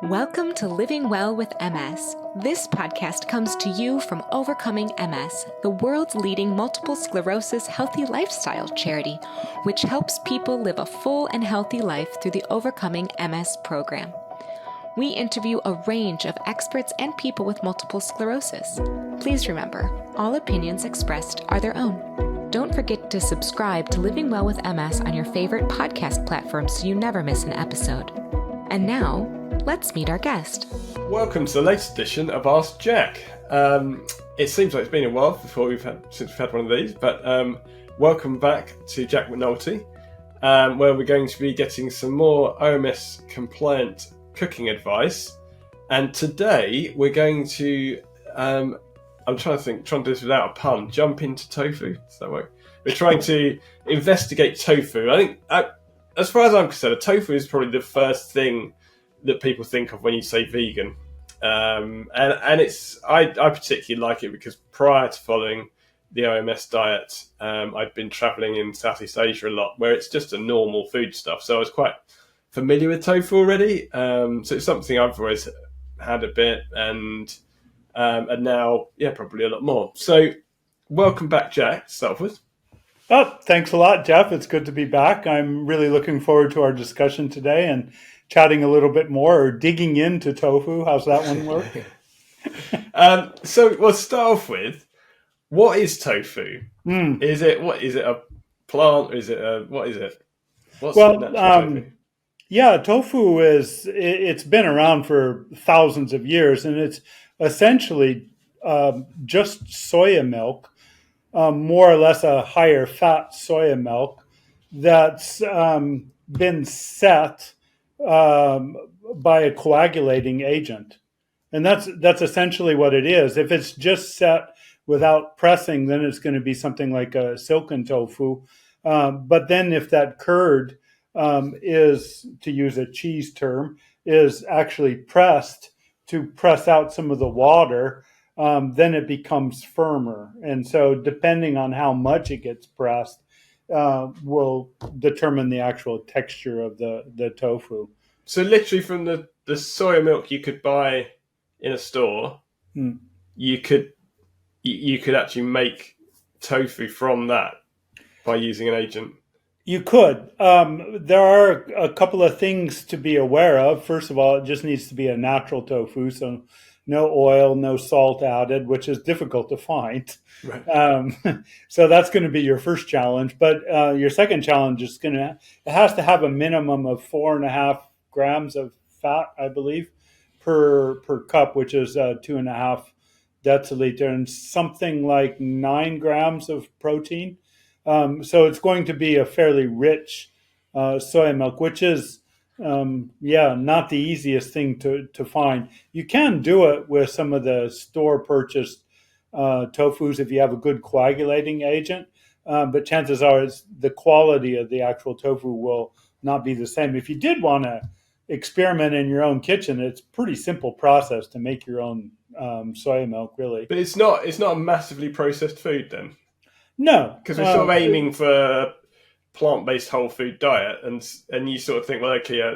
Welcome to Living Well with MS. This podcast comes to you from Overcoming MS, the world's leading multiple sclerosis healthy lifestyle charity, which helps people live a full and healthy life through the Overcoming MS program. We interview a range of experts and people with multiple sclerosis. Please remember, all opinions expressed are their own. Don't forget to subscribe to Living Well with MS on your favorite podcast platform so you never miss an episode. And now, let's meet our guest. Welcome to the latest edition of Ask Jack. It seems like it's been a while since we've had one of these, but welcome back to Jack McNulty, where we're going to be getting some more OMS compliant cooking advice. And today we're going to, I'm trying to do this without a pun, jump into tofu. Does that work? We're trying to investigate tofu. I think, as far as I'm concerned, tofu is probably the first thing that people think of when you say vegan. And it's I particularly like it because prior to following the OMS diet, I'd been travelling in Southeast Asia a lot, where it's just a normal food stuff. So I was quite familiar with tofu already. So it's something I've always had a bit, and now, probably a lot more. So welcome back, Jack, to start with. Oh, thanks a lot, Jeff. It's good to be back. I'm really looking forward to our discussion today and chatting a little bit more or digging into tofu. How's that one work? So we'll start off with, what is tofu? Is it a plant? Or is it what is it? What's tofu? Yeah, tofu it's been around for thousands of years, and it's essentially just soya milk, more or less a higher fat soya milk that's been set by a coagulating agent. And that's essentially what it is. If it's just set without pressing, then it's going to be something like a silken tofu. But then if that curd is, to use a cheese term, is actually pressed to press out some of the water, then it becomes firmer. And so depending on how much it gets pressed, will determine the actual texture of the tofu. So literally from the soya milk you could buy in a store, you could actually make tofu from that by using an agent. You could. There are a couple of things to be aware of. First of all, it just needs to be a natural tofu, so no oil, no salt added, which is difficult to find. Right. So that's going to be your first challenge. But your second challenge is it has to have a minimum of 4.5 grams of fat, I believe, per cup, which is 2.5 deciliter, and something like 9 grams of protein. So it's going to be a fairly rich soya milk, which is not the easiest thing to find. You can do it with some of the store purchased tofus if you have a good coagulating agent, but chances are the quality of the actual tofu will not be the same. If you did want to experiment in your own kitchen, it's a pretty simple process to make your own soya milk, really. But it's not a massively processed food then? No. Because we're sort of aiming for a plant-based whole food diet, and you sort of think, well, okay,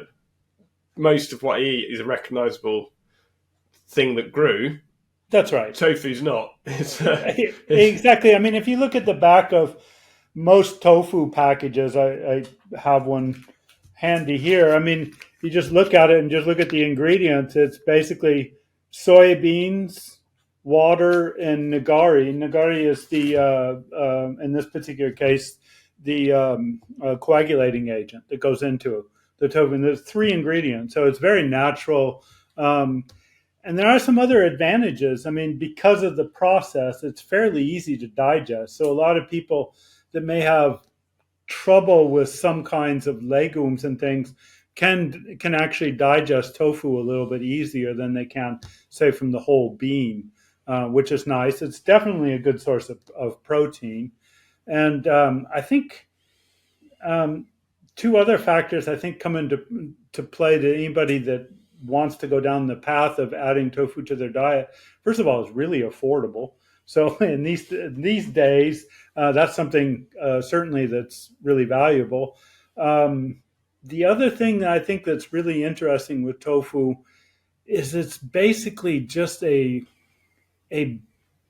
most of what I eat is a recognisable thing that grew. That's right. Tofu's not. Exactly. I mean, if you look at the back of most tofu packages, I have one handy here. I mean, you just look at it and just look at the ingredients. It's basically soybeans, water, and nigari. Nigari is in this particular case, the coagulating agent that goes into the tofu. And there's 3 ingredients, so it's very natural. And there are some other advantages. I mean, because of the process, it's fairly easy to digest. So a lot of people that may have trouble with some kinds of legumes and things can actually digest tofu a little bit easier than they can, say, from the whole bean, which is nice. It's definitely a good source of protein. And I think 2 other factors, I think, come into play to anybody that wants to go down the path of adding tofu to their diet. First of all, it's really affordable. So in these days, that's something certainly that's really valuable. The other thing that I think that's really interesting with tofu is it's basically just a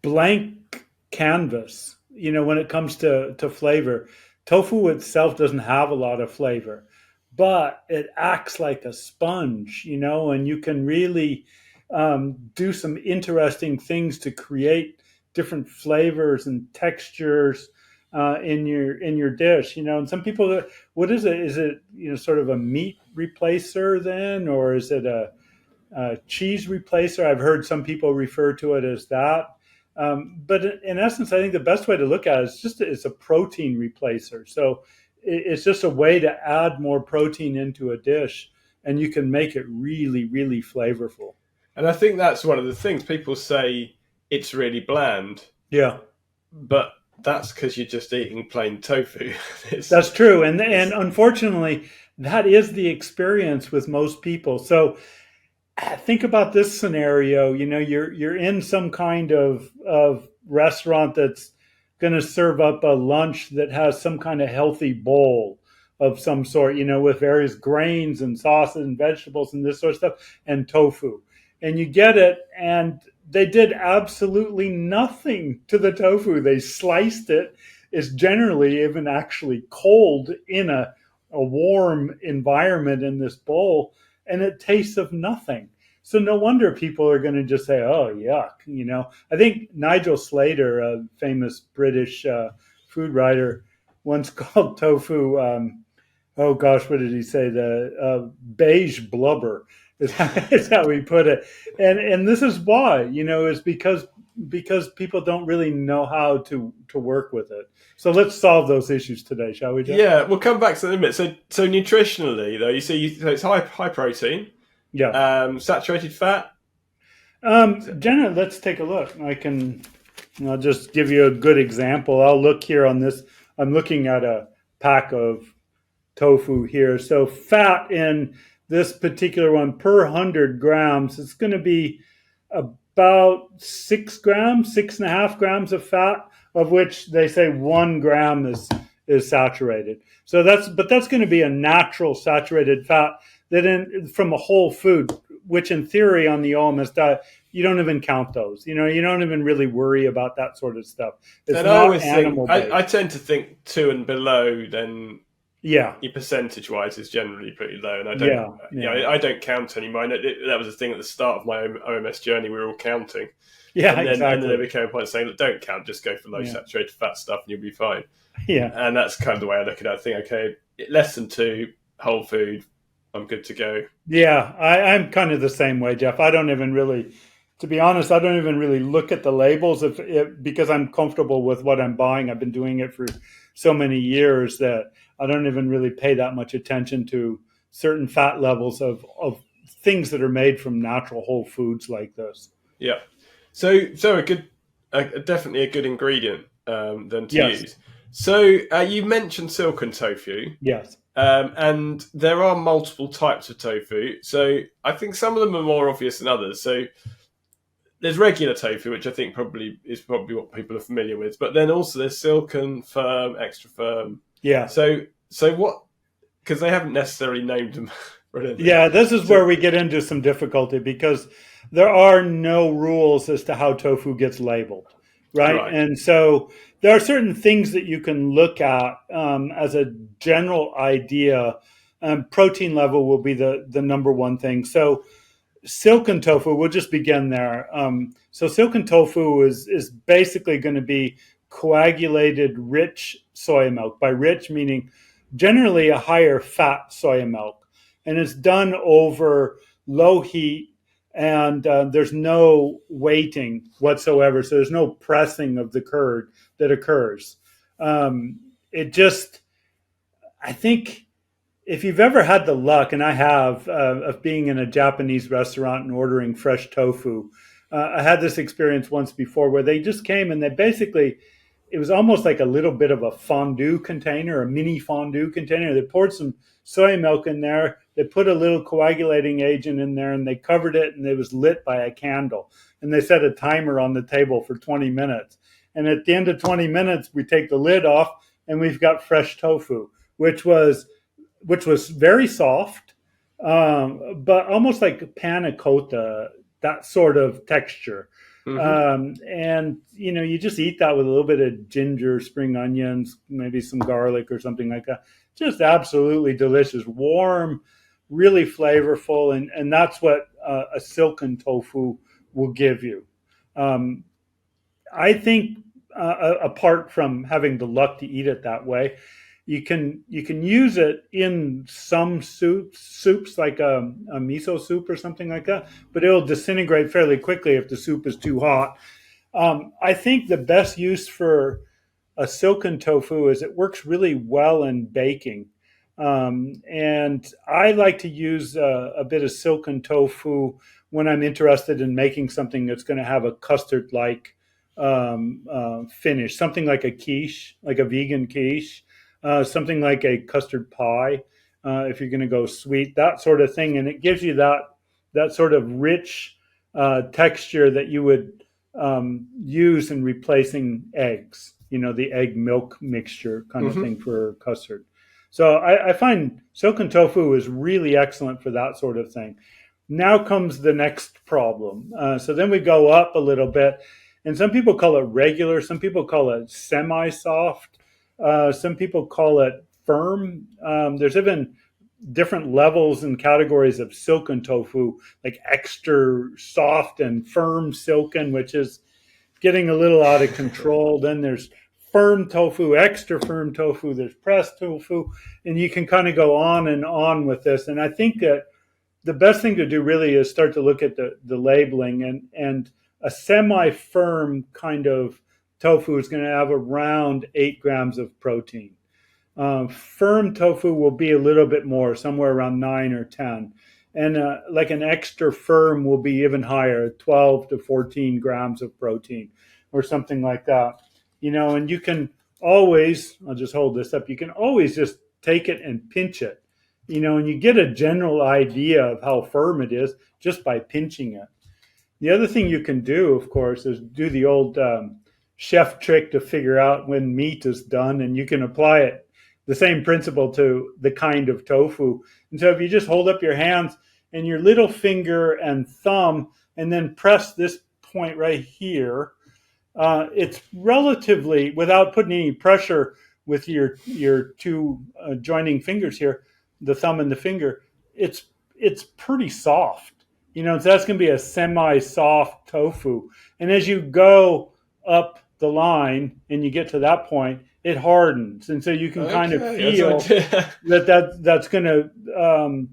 blank canvas, when it comes to flavor. Tofu itself doesn't have a lot of flavor, but it acts like a sponge, and you can really do some interesting things to create different flavors and textures in your dish, and some people, what is it? Is it, sort of a meat replacer then, or is it a cheese replacer? I've heard some people refer to it as that. But in essence, I think the best way to look at it is it's a protein replacer. So it's just a way to add more protein into a dish, and you can make it really, really flavorful. And I think that's one of the things people say, it's really bland. Yeah. But that's because you're just eating plain tofu. That's true. And unfortunately, that is the experience with most people. So think about this scenario. You're in some kind of restaurant that's going to serve up a lunch that has some kind of healthy bowl of some sort, with various grains and sauces and vegetables and this sort of stuff, and tofu. And you get it, and they did absolutely nothing to the tofu. They sliced it. It's generally even actually cold in a warm environment in this bowl, and it tastes of nothing. So no wonder people are going to just say, oh, yuck. I think Nigel Slater, a famous British food writer, once called tofu, oh gosh, what did he say? The beige blubber is how he put it. And this is why, is because people don't really know how to work with it. So let's solve those issues today, shall we, Jeff? Yeah, we'll come back to that in a minute. So nutritionally, though, so it's high protein. Yeah. Saturated fat? Jenna, let's take a look. I'll just give you a good example. I'll look here on this. I'm looking at a pack of tofu here. So fat in this particular one per 100 grams, it's going to be about 6.5 grams of fat, of which they say 1 gram is saturated. So that's going to be a natural saturated fat that from a whole food, which in theory on the OMS diet, you don't even count those. You don't even really worry about that sort of stuff. It's and not animal-based. I tend to think 2 and below, then your percentage-wise is generally pretty low. And I don't, I don't count anymore. That was the thing at the start of my OMS journey. We were all counting. Yeah, exactly. And then there became a point saying, look, don't count, just go for low saturated fat stuff and you'll be fine. Yeah. And that's kind of the way I look at it. I think, okay, less than 2, whole food, I'm good to go. Yeah, I'm kind of the same way, Jeff. I don't even really, to be honest, I don't even really look at the labels because I'm comfortable with what I'm buying. I've been doing it for so many years that I don't even really pay that much attention to certain fat levels of things that are made from natural whole foods like this. Yeah. So definitely a good ingredient then to use. So you mentioned silken tofu. Yes. And there are multiple types of tofu. So I think some of them are more obvious than others. So there's regular tofu, which I think is probably what people are familiar with. But then also there's silken, firm, extra firm. Yeah. So what? Because they haven't necessarily named them. Yeah, this is where we get into some difficulty because there are no rules as to how tofu gets labeled, right? And so there are certain things that you can look at as a general idea. Protein level will be the number one thing. So silken tofu, we'll just begin there. So silken tofu is basically going to be coagulated rich soy milk. By rich meaning generally a higher fat soy milk. And it's done over low heat, and there's no weighting whatsoever. So there's no pressing of the curd that occurs. I think if you've ever had the luck, and I have, of being in a Japanese restaurant and ordering fresh tofu, I had this experience once before where they just came and it was almost like a little bit of a fondue container, a mini fondue container. They poured some soy milk in there. They put a little coagulating agent in there and they covered it and it was lit by a candle. And they set a timer on the table for 20 minutes. And at the end of 20 minutes, we take the lid off and we've got fresh tofu, which was very soft, but almost like panna cotta, that sort of texture. Hmm. And you just eat that with a little bit of ginger, spring onions, maybe some garlic or something like that. Just absolutely delicious, warm, really flavorful, and that's what a silken tofu will give you. Um, I think apart from having the luck to eat it that way, you can use it in some soups like a miso soup or something like that, but it'll disintegrate fairly quickly if the soup is too hot. I think the best use for a silken tofu is it works really well in baking. And I like to use a bit of silken tofu when I'm interested in making something that's going to have a custard like finish, something like a quiche, like a vegan quiche, something like a custard pie, if you're going to go sweet, that sort of thing. And it gives you that sort of rich texture that you would use in replacing eggs, the egg milk mixture kind of Hmm. thing for custard. So I find silken tofu is really excellent for that sort of thing. Now comes the next problem. So then we go up a little bit, and some people call it regular, some people call it semi soft, some people call it firm. There's even different levels and categories of silken tofu, like extra soft and firm silken, which is getting a little out of control. Then there's firm tofu, extra firm tofu, there's pressed tofu, and you can kind of go on and on with this. And I think that the best thing to do really is start to look at the labeling, and a semi-firm kind of tofu is going to have around 8 grams of protein. Firm tofu will be a little bit more, somewhere around 9 or 10. And like an extra firm will be even higher, 12 to 14 grams of protein or something like that. And you can always, I'll just hold this up, you can always just take it and pinch it, and you get a general idea of how firm it is just by pinching it. The other thing you can do, of course, is do the old chef trick to figure out when meat is done, and you can apply it, the same principle, to the kind of tofu. And so if you just hold up your hands and your little finger and thumb, and then press this point right here, it's relatively, without putting any pressure with your two joining fingers here, the thumb and the finger, it's pretty soft. So that's going to be a semi-soft tofu. And as you go up the line and you get to that point, it hardens, and so you can kind of Okay, that's feel idea. that's going to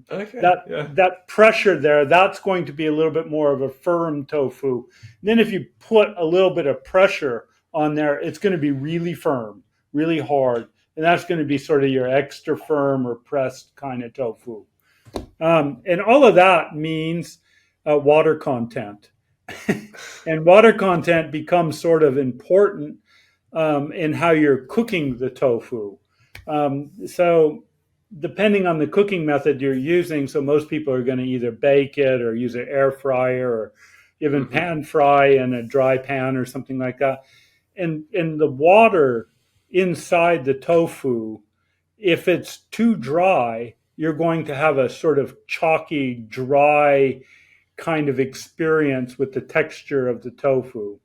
Okay, that yeah. that pressure there. That's going to be a little bit more of a firm tofu. Then if you put a little bit of pressure on there, it's going to be really firm, really hard, and that's going to be sort of your extra firm or pressed kind of tofu. And all of that means water content. And water content becomes sort of important in how you're cooking the tofu. So, depending on the cooking method you're using, so most people are going to either bake it or use an air fryer or even Hmm. pan fry in a dry pan or something like that. And the water inside the tofu, if it's too dry, you're going to have a sort of chalky, dry kind of experience with the texture of the tofu,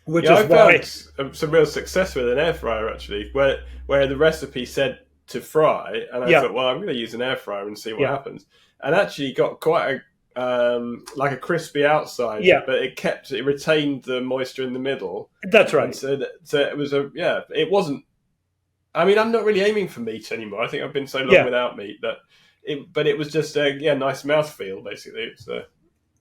which Yeah, is I found why, some real success with an air fryer actually, where the recipe said to fry, and I yeah, thought, well, I'm going to use an air fryer and see what yeah, happens, and actually got quite a like a crispy outside, yeah, but it retained the moisture in the middle, that's and right. so it was it wasn't. I mean, I'm not really aiming for meat anymore. I think I've been so long Yeah, without meat that but it was just a nice mouthfeel basically. It's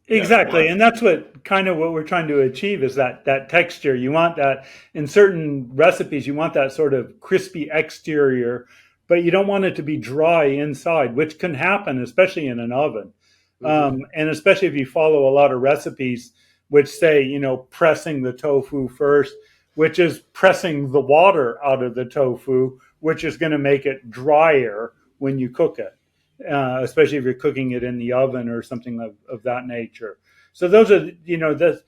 exactly. well, And that's what we're trying to achieve is that texture. You want that in certain recipes, you want that sort of crispy exterior, but you don't want it to be dry inside, which can happen, especially in an oven. hmm. And especially if you follow a lot of recipes which say, pressing the tofu first, which is pressing the water out of the tofu, which is going to make it drier when you cook it, especially if you're cooking it in the oven or something of that nature. So those are, the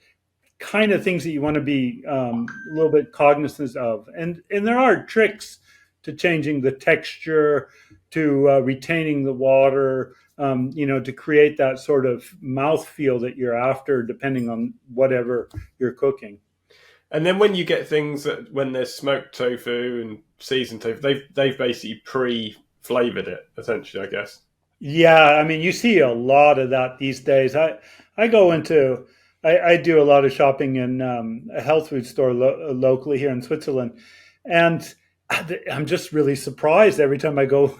kind of things that you want to be a little bit cognizant of. And there are tricks to changing the texture, to retaining the water. to create that sort of mouthfeel that you're after, depending on whatever you're cooking. And then when you get things that when there's smoked tofu and seasoned tofu, they've basically pre-flavored it, essentially, I guess. Yeah, I mean, you see a lot of that these days. I do a lot of shopping in a health food store locally here in Switzerland, and I'm just really surprised every time I go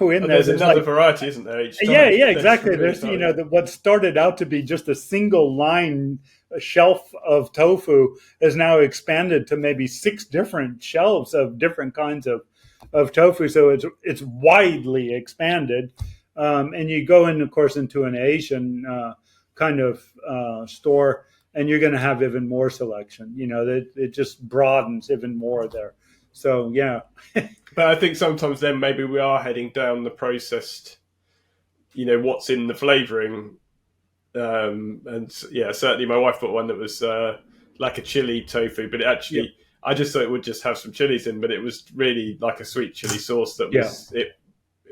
in there. There's another variety, isn't there? Each time. Yeah, exactly. There's what started out to be just a single line shelf of tofu is now expanded to maybe 6 different shelves of different kinds of tofu. So it's widely expanded. And you go in, of course, into an Asian kind of store, and you're going to have even more selection. It just broadens even more there. So, yeah. But I think sometimes then maybe we are heading down the processed, what's in the flavouring. And yeah, certainly my wife bought one that was like a chili tofu, but it actually, I just thought it would just have some chilies in, but it was really like a sweet chili sauce that was it.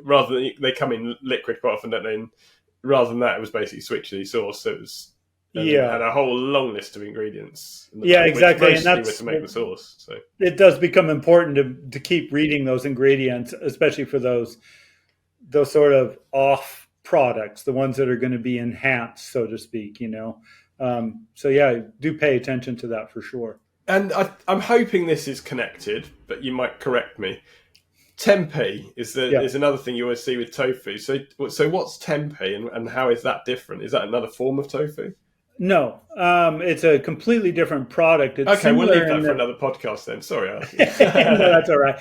Rather than they come in liquid quite often, don't they? And rather than that, it was basically sweet chili sauce. So it was had a whole long list of ingredients. Exactly, and that's to make the sauce. So it does become important to keep reading those ingredients, especially for those sort of off products, the ones that are going to be enhanced, so to speak. So yeah, do pay attention to that for sure. And I'm hoping this is connected, but you might correct me. Tempeh is another thing you always see with tofu. So what's tempeh and how is that different? Is that another form of tofu? No, it's a completely different product. It's okay, we'll leave that for another podcast then. Sorry. No, that's all right.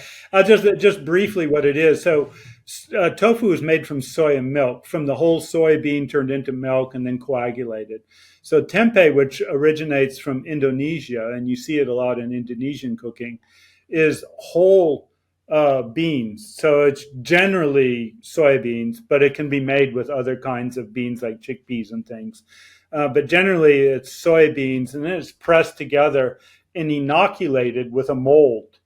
Just briefly what it is. So tofu is made from soy milk, from the whole soybean turned into milk and then coagulated. So tempeh, which originates from Indonesia, and you see it a lot in Indonesian cooking, is whole beans. So it's generally soybeans, but it can be made with other kinds of beans like chickpeas and things. But generally it's soybeans, and then it's pressed together and inoculated with a mold,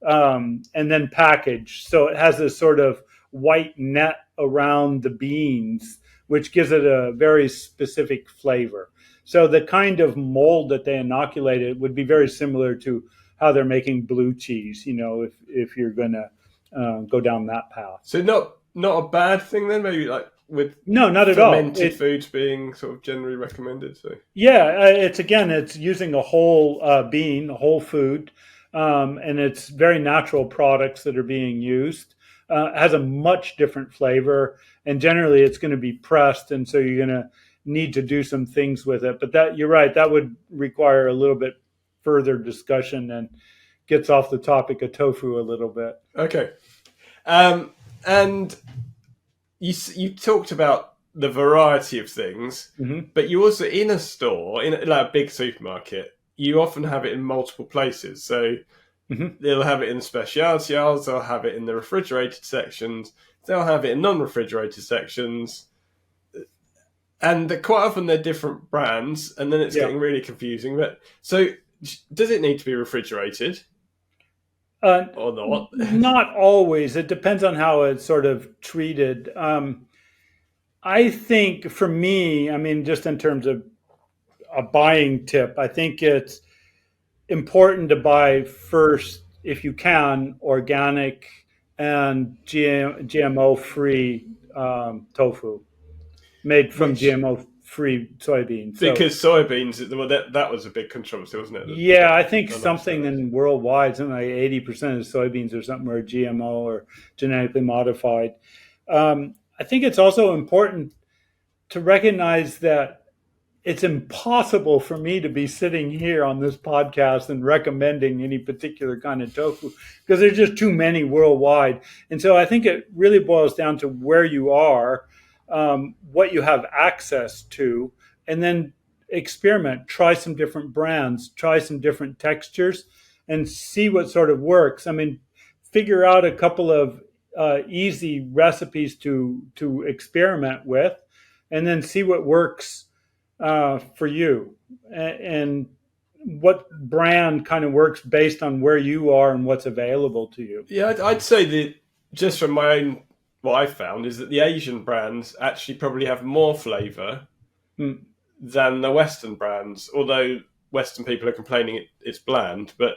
and then packaged. So it has this sort of white net around the beans, which gives it a very specific flavor. So the kind of mold that they inoculated would be very similar to how they're making blue cheese, if you're going to go down that path. So not a bad thing then, maybe like with not at all. Fermented foods being sort of generally recommended. So yeah, it's using a whole bean, a whole food, and it's very natural products that are being used. It has a much different flavor, and generally it's going to be pressed, and so you're going to need to do some things with it. But you're right, that would require a little bit further discussion and gets off the topic of tofu a little bit. Okay, and you talked about the variety of things, but you also, in a store, in like a big supermarket, you often have it in multiple places. So they'll have it in the specialty aisles, they'll have it in the refrigerated sections, they'll have it in non-refrigerated sections. And quite often they're different brands, and then it's getting really confusing. But so, does it need to be refrigerated? Or not? Not always. It depends on how it's sort of treated. I think for me, just in terms of a buying tip, I think it's important to buy first, if you can, organic and GMO-free tofu made from GMO-free soybeans. Because soybeans, that was a big controversy, wasn't it? Yeah, I think something in worldwide, something like 80% of soybeans or something are GMO or genetically modified. I think it's also important to recognize that it's impossible for me to be sitting here on this podcast and recommending any particular kind of tofu because there's just too many worldwide. And so I think it really boils down to where you are, what you have access to, and then experiment, try some different brands, try some different textures, and see what sort of works. Figure out a couple of easy recipes to experiment with, and then see what works for you, and what brand kind of works based on where you are and what's available to you. Yeah, I'd say that just from my own what I've found is that the Asian brands actually probably have more flavour than the Western brands. Although Western people are complaining it's bland, but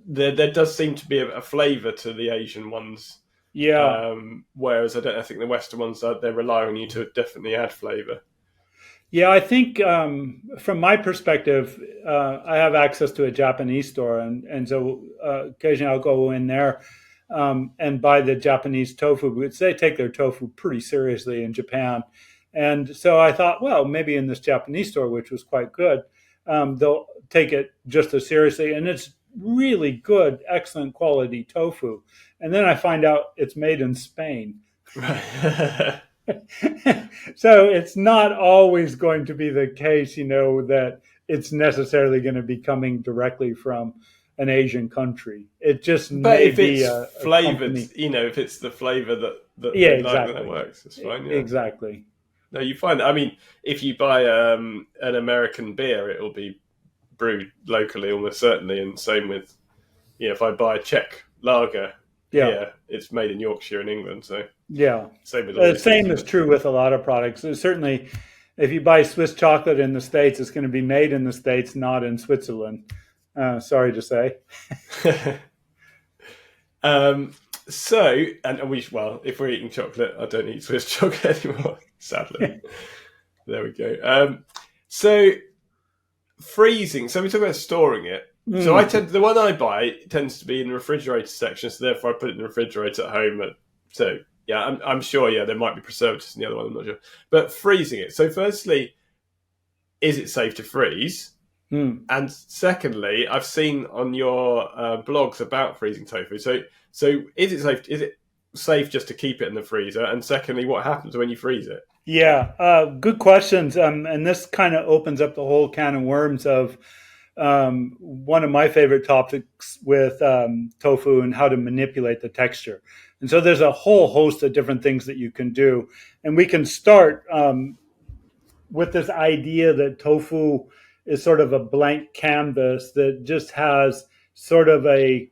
there does seem to be a flavour to the Asian ones. Yeah. Whereas I think the Western ones they rely on you to definitely add flavour. Yeah, I think from my perspective, I have access to a Japanese store, and so occasionally I'll go in there and buy the Japanese tofu, because they take their tofu pretty seriously in Japan. And so I thought, well, maybe in this Japanese store, which was quite good, they'll take it just as seriously. And it's really good, excellent quality tofu. And then I find out it's made in Spain. Right. So it's not always going to be the case, that it's necessarily going to be coming directly from an Asian country. It just may be a flavored, if it's the flavor that they like, that works. It's fine. Yeah. Exactly. No, you find. I mean, if you buy an American beer, it'll be brewed locally almost certainly, and same with, if I buy a Czech lager. Yeah, it's made in Yorkshire in England. So yeah, same with the same is true with a lot of products. So certainly, if you buy Swiss chocolate in the States, it's going to be made in the States, not in Switzerland. Sorry to say. So, if we're eating chocolate, I don't eat Swiss chocolate anymore, sadly. There we go. So freezing. So we talk about storing it. So the one I buy tends to be in the refrigerator section, so therefore I put it in the refrigerator at home. I'm sure, there might be preservatives in the other one, I'm not sure. But freezing it. So firstly, is it safe to freeze? And secondly, I've seen on your blogs about freezing tofu. So is it safe just to keep it in the freezer? And secondly, what happens when you freeze it? Yeah, good questions. And this kind of opens up the whole can of worms of one of my favorite topics with tofu and how to manipulate the texture. And so there's a whole host of different things that you can do. And we can start with this idea that tofu is sort of a blank canvas that just has sort of a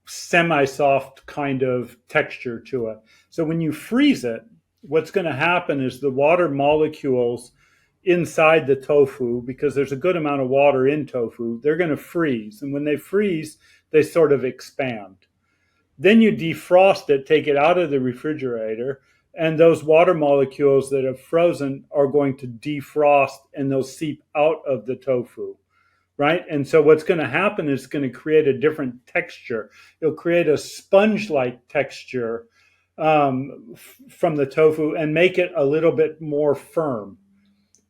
semi-soft kind of texture to it. So when you freeze it, what's going to happen is the water molecules inside the tofu, because there's a good amount of water in tofu, they're going to freeze. And when they freeze, they sort of expand. Then you defrost it, take it out of the refrigerator, and those water molecules that have frozen are going to defrost and they'll seep out of the tofu, right? And so what's going to happen is it's going to create a different texture. It'll create a sponge-like texture from the tofu and make it a little bit more firm.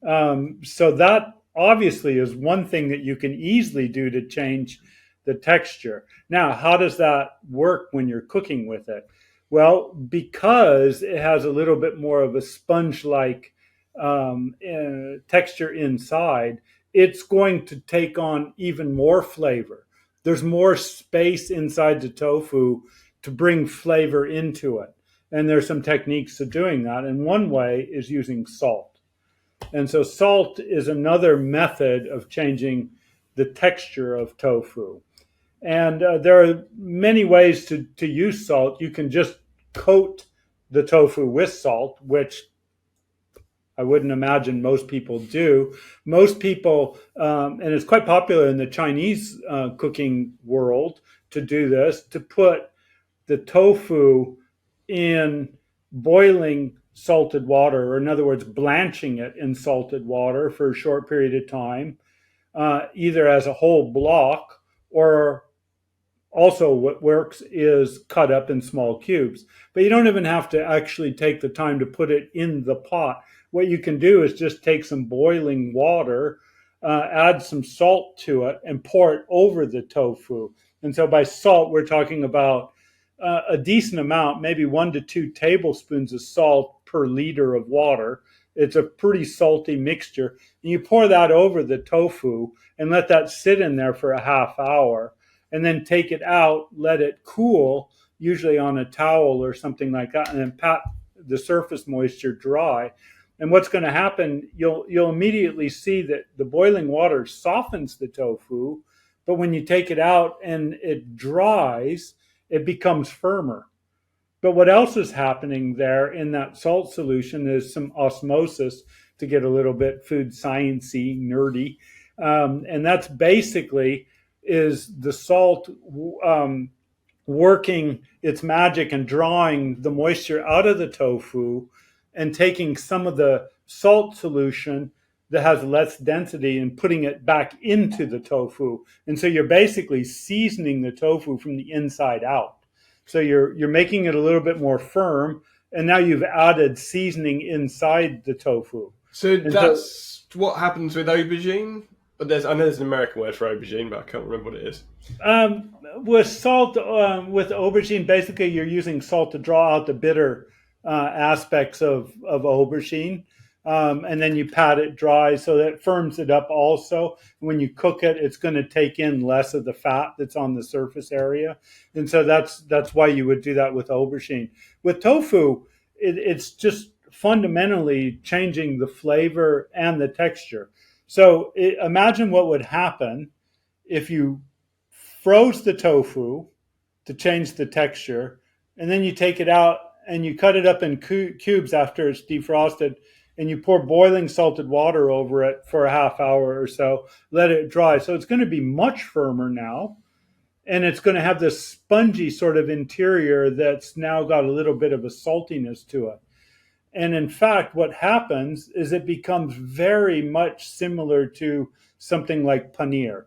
So that obviously is one thing that you can easily do to change the texture. Now, how does that work when you're cooking with it? Well, because it has a little bit more of a sponge-like texture inside, it's going to take on even more flavor. There's more space inside the tofu to bring flavor into it. And there's some techniques of doing that. And one way is using salt. And so salt is another method of changing the texture of tofu. And there are many ways to use salt. You can just coat the tofu with salt, which I wouldn't imagine most people do. Most people, and it's quite popular in the Chinese cooking world to do this, to put the tofu in boiling salted water, or in other words, blanching it in salted water for a short period of time, either as a whole block, or also what works is cut up in small cubes. But you don't even have to actually take the time to put it in the pot. What you can do is just take some boiling water, add some salt to it, and pour it over the tofu. And so by salt, we're talking about a decent amount, maybe 1 to 2 tablespoons of salt per liter of water. It's a pretty salty mixture. And you pour that over the tofu and let that sit in there for a half hour, and then take it out, let it cool, usually on a towel or something like that, and then pat the surface moisture dry. And what's going to happen, you'll immediately see that the boiling water softens the tofu, but when you take it out and it dries, it becomes firmer. But what else is happening there in that salt solution is some osmosis, to get a little bit food sciencey, nerdy. And that's basically is the salt working its magic and drawing the moisture out of the tofu and taking some of the salt solution that has less density and putting it back into the tofu. And so you're basically seasoning the tofu from the inside out. So you're making it a little bit more firm, and now you've added seasoning inside the tofu. So that's what happens with aubergine. But I know there's an American word for aubergine, but I can't remember what it is. With salt, with aubergine, basically you're using salt to draw out the bitter aspects of aubergine. And then you pat it dry so that it firms it up also. When you cook it, it's going to take in less of the fat that's on the surface area. And so that's why you would do that with aubergine. With tofu, it's just fundamentally changing the flavor and the texture. So imagine what would happen if you froze the tofu to change the texture, and then you take it out and you cut it up in cubes after it's defrosted, and you pour boiling salted water over it for a half hour or so, let it dry. So it's going to be much firmer now, and it's going to have this spongy sort of interior that's now got a little bit of a saltiness to it. And in fact, what happens is it becomes very much similar to something like paneer,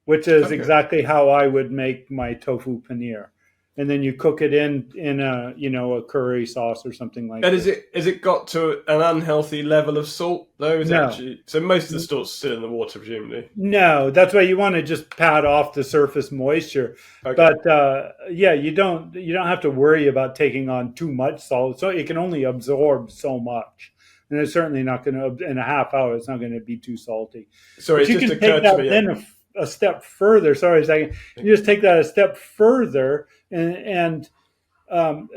which is exactly how I would make my tofu paneer. And then you cook it in a curry sauce or something like that. And is it got to an unhealthy level of salt though? No. So most of the salt's still in the water, presumably. No, that's why you want to just pat off the surface moisture. Okay. But you don't have to worry about taking on too much salt. So it can only absorb so much. And it's certainly not going to, in a half hour, it's not going to be too salty. Sorry, but you can take that then a step further. Sorry a second. You just take that a step further and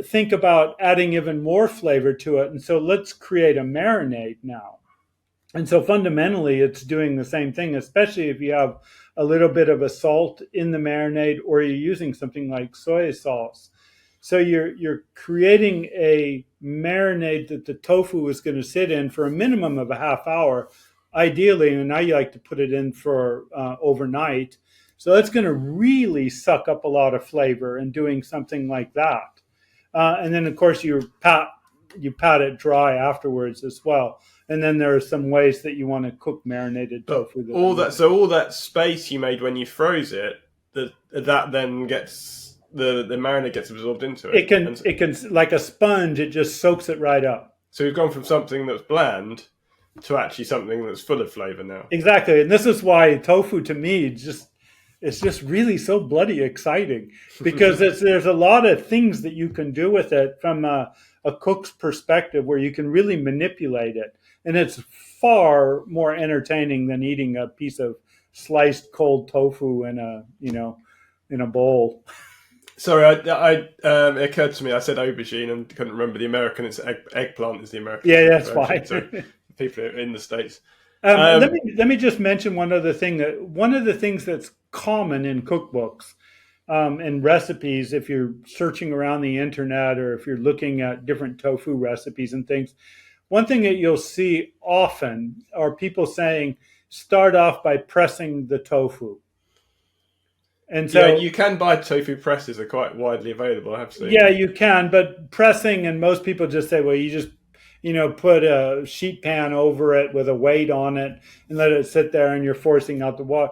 think about adding even more flavor to it. And so let's create a marinade now. And so fundamentally, it's doing the same thing, especially if you have a little bit of a salt in the marinade or you're using something like soy sauce. So you're creating a marinade that the tofu is going to sit in for a minimum of a half hour, ideally. And now you like to put it in for overnight. So that's going to really suck up a lot of flavor in doing something like that. And then, of course, you pat it dry afterwards as well. And then there are some ways that you want to cook marinated tofu. All that space you made when you froze it, that then gets the marinade gets absorbed into it. It can like a sponge. It just soaks it right up. So you've gone from something that's bland to actually something that's full of flavor now. Exactly, and this is why tofu to me it's just really so bloody exciting, because there's a lot of things that you can do with it from a cook's perspective where you can really manipulate it. And it's far more entertaining than eating a piece of sliced cold tofu in a bowl. Sorry, it occurred to me, I said aubergine and couldn't remember the American. It's eggplant is the American. Yeah, that's fine. So people in the States. Let me just mention one other thing. One of the things that's common in cookbooks and recipes, if you're searching around the internet or if you're looking at different tofu recipes and things, one thing that you'll see often are people saying, start off by pressing the tofu. And so you can buy tofu presses, are quite widely available, I have seen. Yeah, you can, but pressing, and most people just say, well, you just put a sheet pan over it with a weight on it and let it sit there and you're forcing out the water.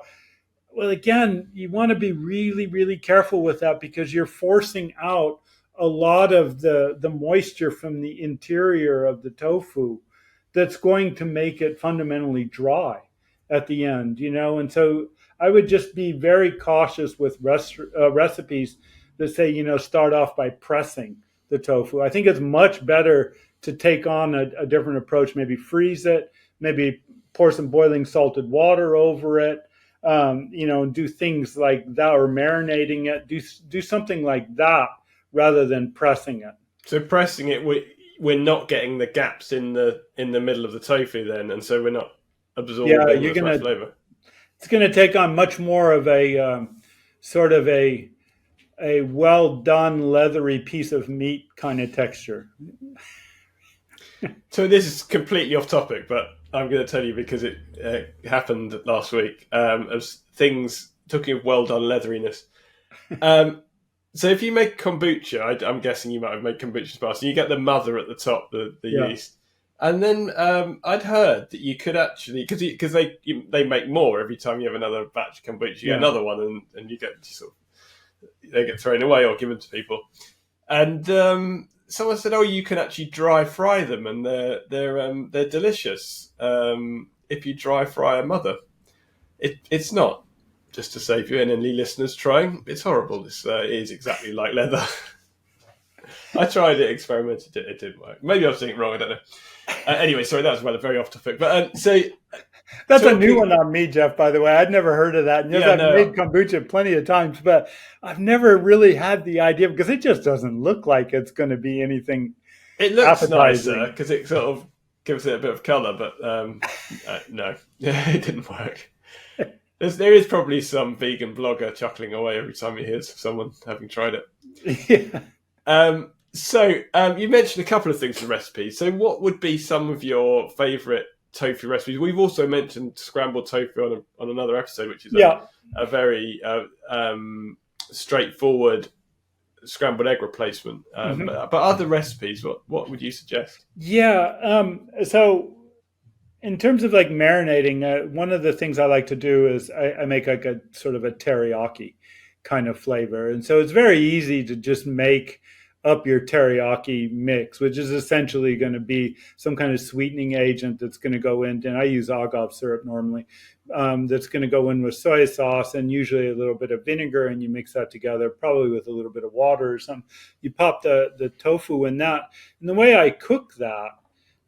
Well, again, you want to be really, really careful with that, because you're forcing out a lot of the moisture from the interior of the tofu that's going to make it fundamentally dry at the end, and so I would just be very cautious with recipes that say, start off by pressing the tofu. I think it's much better to take on a different approach, maybe freeze it, maybe pour some boiling salted water over it, and do things like that, or marinating it, do something like that rather than pressing it. So pressing it, we're not getting the gaps in the middle of the tofu then, and so we're not absorbing as much flavor. It's going to take on much more of a sort of a a well done leathery piece of meat kind of texture. So this is completely off topic, but I'm going to tell you because it happened last week. As things talking of well done leatheriness. So if you make kombucha, I'm guessing you might have made kombucha past. You get the mother at the top, the yeast, and then I'd heard that you could actually because they make more every time you have another batch of kombucha. You get another one, and you get they get thrown away or given to people. And someone said, "Oh, you can actually dry fry them, and they're delicious if you dry fry a mother." It's not. Just to save you and any listeners trying, it's horrible. It is exactly like leather. I tried it, experimented it, it didn't work. Maybe I was doing it wrong, I don't know. Anyway, sorry, that was rather very off topic. But that's a new one on me, Jeff, by the way. I'd never heard of that. And I've made kombucha plenty of times, but I've never really had the idea because it just doesn't look like it's going to be anything. It looks nicer because it sort of gives it a bit of colour, but no, it didn't work. There is probably some vegan blogger chuckling away every time he hears of someone having tried it. Yeah. So you mentioned a couple of things in the recipe. So what would be some of your favourite tofu recipes? We've also mentioned scrambled tofu on another episode, which is a very straightforward scrambled egg replacement. But other recipes, what would you suggest? Yeah. So in terms of like marinating, one of the things I like to do is I make like a sort of a teriyaki kind of flavor. And so it's very easy to just make up your teriyaki mix, which is essentially going to be some kind of sweetening agent that's going to go in. And I use agave syrup normally. That's going to go in with soy sauce and usually a little bit of vinegar, and you mix that together, probably with a little bit of water or something. You pop the tofu in that. And the way I cook that,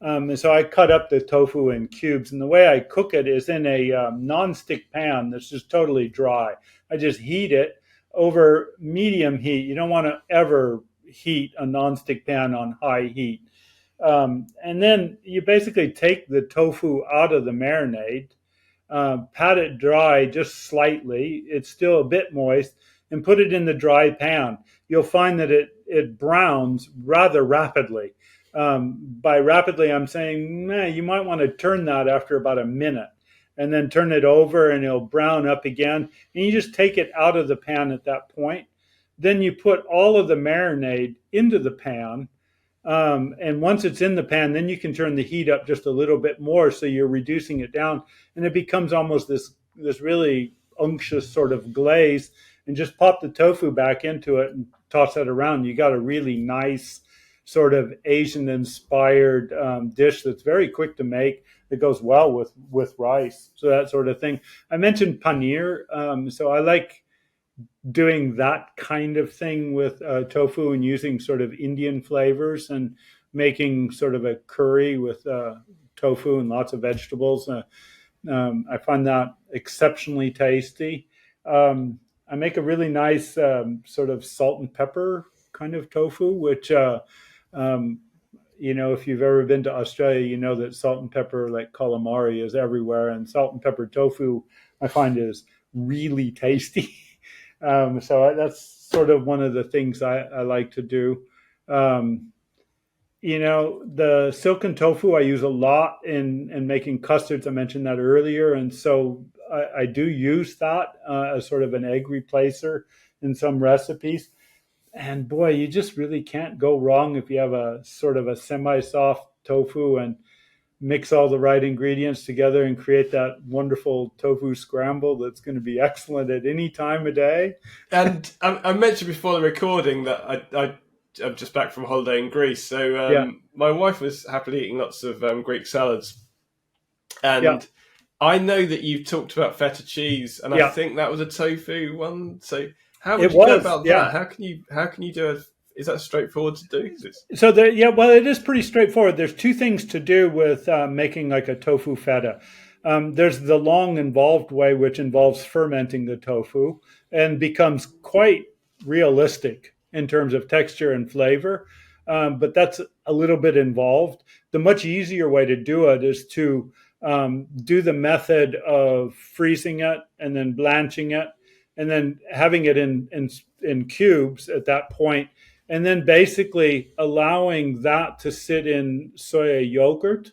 and so I cut up the tofu in cubes, and the way I cook it is in a non-stick pan that's just totally dry. I just heat it over medium heat. You don't want to ever heat a non-stick pan on high heat. And then you basically take the tofu out of the marinade, pat it dry just slightly. It's still a bit moist, and put it in the dry pan. You'll find that it browns rather rapidly. By rapidly, I'm saying you might want to turn that after about a minute and then turn it over and it'll brown up again. And you just take it out of the pan at that point. Then you put all of the marinade into the pan. And once it's in the pan, then you can turn the heat up just a little bit more. So you're reducing it down and it becomes almost this really unctuous sort of glaze, and just pop the tofu back into it and toss that around. You got a really nice sort of Asian-inspired dish that's very quick to make. That goes well with rice, so that sort of thing. I mentioned paneer, so I like doing that kind of thing with tofu and using sort of Indian flavors and making sort of a curry with tofu and lots of vegetables. I find that exceptionally tasty. I make a really nice sort of salt and pepper kind of tofu, which if you've ever been to Australia, you know that salt and pepper, like calamari, is everywhere, and salt and pepper tofu I find is really tasty. So that's sort of one of the things I like to do. The silken tofu I use a lot in making custards. I mentioned that earlier, and so I do use that as sort of an egg replacer in some recipes. And boy, you just really can't go wrong if you have a sort of a semi-soft tofu and mix all the right ingredients together and create that wonderful tofu scramble that's going to be excellent at any time of day. And I mentioned before the recording that I'm just back from holiday in Greece. So my wife was happily eating lots of Greek salads. And I know that you've talked about feta cheese, and I think that was a tofu one. So how would you go about that? How can you do it? Is that straightforward to do? So it is pretty straightforward. There's two things to do with making like a tofu feta. There's the long involved way, which involves fermenting the tofu and becomes quite realistic in terms of texture and flavor. But that's a little bit involved. The much easier way to do it is to do the method of freezing it and then blanching it and then having it in cubes at that point, and then basically allowing that to sit in soya yogurt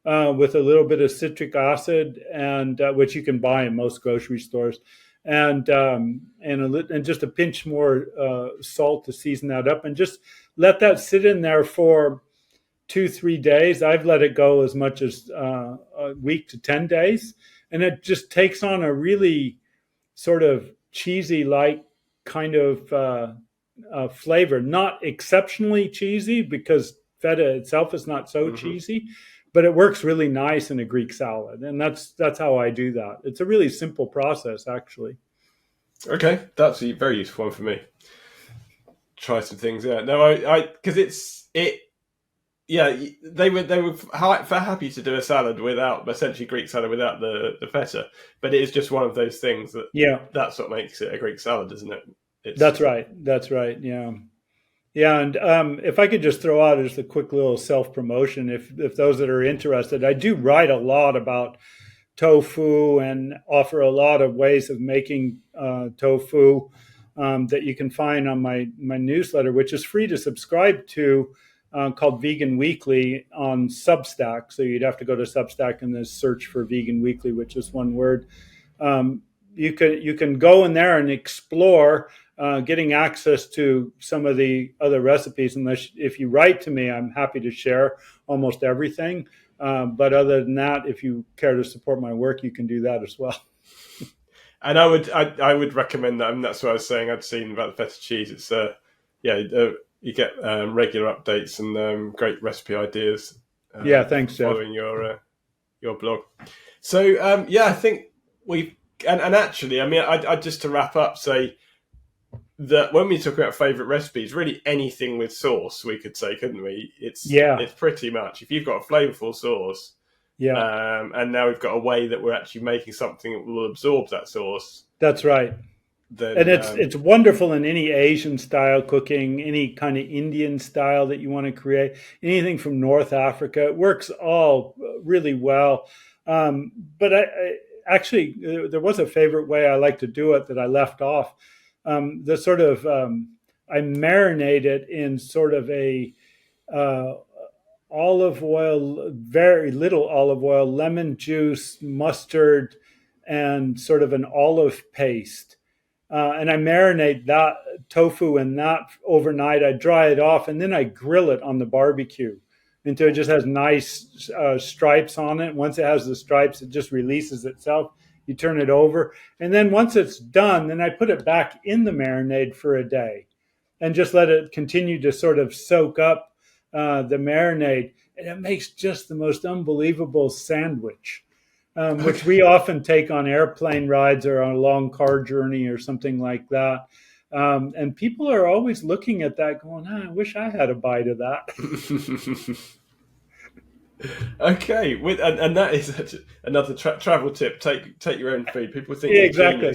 with a little bit of citric acid, and which you can buy in most grocery stores, and just a pinch more salt to season that up, and just let that sit in there for 2-3 days. I've let it go as much as a week to 10 days, and it just takes on a really sort of cheesy like kind of flavor. Not exceptionally cheesy, because feta itself is not so cheesy, but it works really nice in a Greek salad, and that's how I do that. It's a really simple process, actually. Okay, that's a very useful one for me. Try some things. Yeah, no, I because they were happy to do a salad without, essentially Greek salad without the feta, but it is just one of those things that's what makes it a Greek salad, isn't it? That's right. Yeah, and if I could just throw out just a quick little self-promotion, if those that are interested, I do write a lot about tofu and offer a lot of ways of making tofu that you can find on my newsletter, which is free to subscribe to, called Vegan Weekly on Substack. So you'd have to go to Substack and then search for Vegan Weekly, which is one word. You can go in there and explore getting access to some of the other recipes. If you write to me, I'm happy to share almost everything. But other than that, if you care to support my work, you can do that as well. And I would recommend that. And that's what I was saying. I'd seen about the feta cheese. It's you get regular updates and great recipe ideas. Thanks, Jeff. Following your blog. So I think we and actually, I mean, I just to wrap up say that when we talk about favourite recipes, really anything with sauce, we could say, couldn't we? It's pretty much, if you've got a flavourful sauce, and now we've got a way that we're actually making something that will absorb that sauce. That's right. And it's wonderful in any Asian style cooking, any kind of Indian style that you want to create, anything from North Africa. It works all really well. But I actually, there was a favorite way I like to do it that I left off. I marinate it in sort of a olive oil, very little olive oil, lemon juice, mustard, and sort of an olive paste. And I marinate that tofu in that overnight. I dry it off, and then I grill it on the barbecue until it just has nice stripes on it. Once it has the stripes, it just releases itself. You turn it over, and then once it's done, then I put it back in the marinade for a day and just let it continue to sort of soak up the marinade. And it makes just the most unbelievable sandwich, which we often take on airplane rides or on a long car journey or something like that. And people are always looking at that going, I wish I had a bite of that. Okay, and that is another travel tip. Take your own food. People think exactly.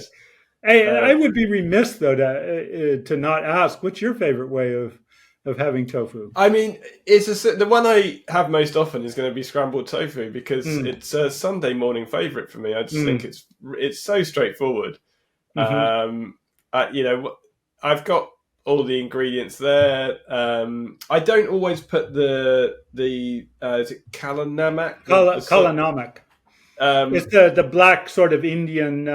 Hey, I would be remiss though to not ask, what's your favorite way of having tofu? I mean, the one I have most often is going to be scrambled tofu because it's a Sunday morning favorite for me. I just think it's so straightforward. I've got all the ingredients there. I don't always put the is it kalanamak? Kalanamak. It's the black sort of Indian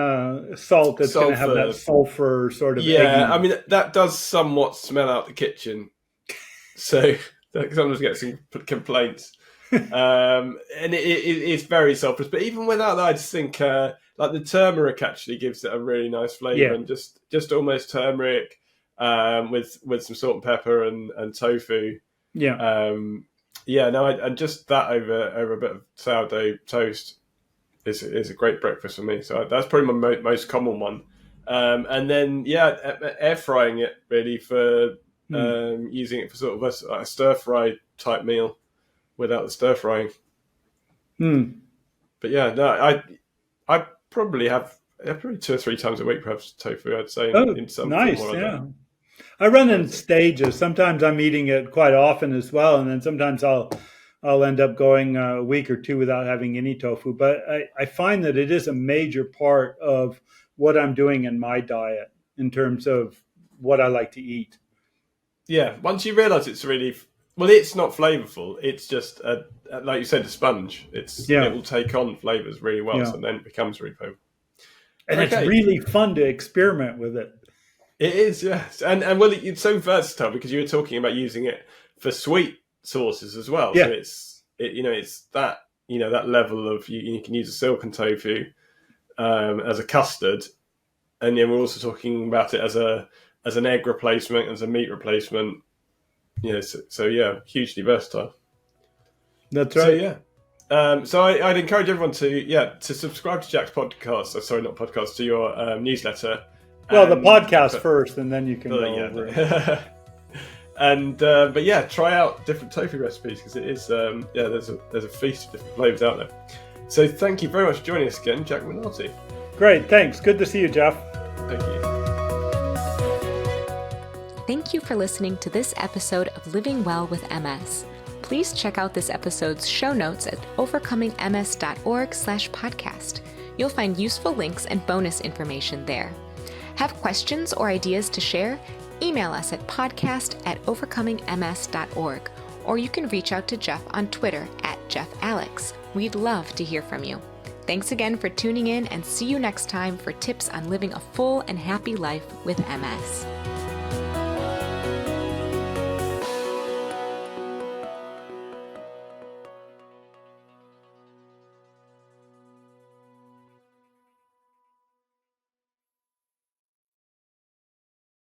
salt that's going to have that sulfur sort of. Yeah, eggy. I mean that does somewhat smell out the kitchen, so sometimes get some complaints. And it's very sulfurous, but even without that, I just think like the turmeric actually gives it a really nice flavour, and just almost turmeric. With some salt and pepper and tofu. And just that over a bit of sourdough toast is a great breakfast for me. So that's probably my most common one. And then air frying it really for using it for sort of a stir fry type meal without the stir frying. But I probably have probably 2 or 3 times a week perhaps tofu. I'd say in some nice, form or other. I run in stages. Sometimes I'm eating it quite often as well, and then sometimes I'll I'll end up going a week or two without having any tofu. But I find that it is a major part of what I'm doing in my diet in terms of what I like to eat. Yeah, once you realise it's really it's not flavourful. It's just like you said, a sponge. It will take on flavours really well, so then it becomes really flavourful. And it's really fun to experiment with it. It is, yes, and it's so versatile because you were talking about using it for sweet sauces as well. Yeah. So it's that that level of you can use a silken tofu as a custard, and then we're also talking about it as an egg replacement, as a meat replacement. So hugely versatile. That's right. So so I'd encourage everyone to subscribe to Jack's podcast. Sorry, not podcast, to your newsletter. Well, the podcast first, and then you can go over it. And try out different tofu recipes because it is there's a feast of different flavors out there. So thank you very much for joining us again, Jack McNulty. Great, thanks. Good to see you, Jeff. Thank you. Thank you for listening to this episode of Living Well with MS. Please check out this episode's show notes at overcomingms.org/podcast. You'll find useful links and bonus information there. Have questions or ideas to share? Email us at podcast@overcomingms.org, or you can reach out to Jeff on Twitter @JeffAlex. We'd love to hear from you. Thanks again for tuning in, and see you next time for tips on living a full and happy life with MS.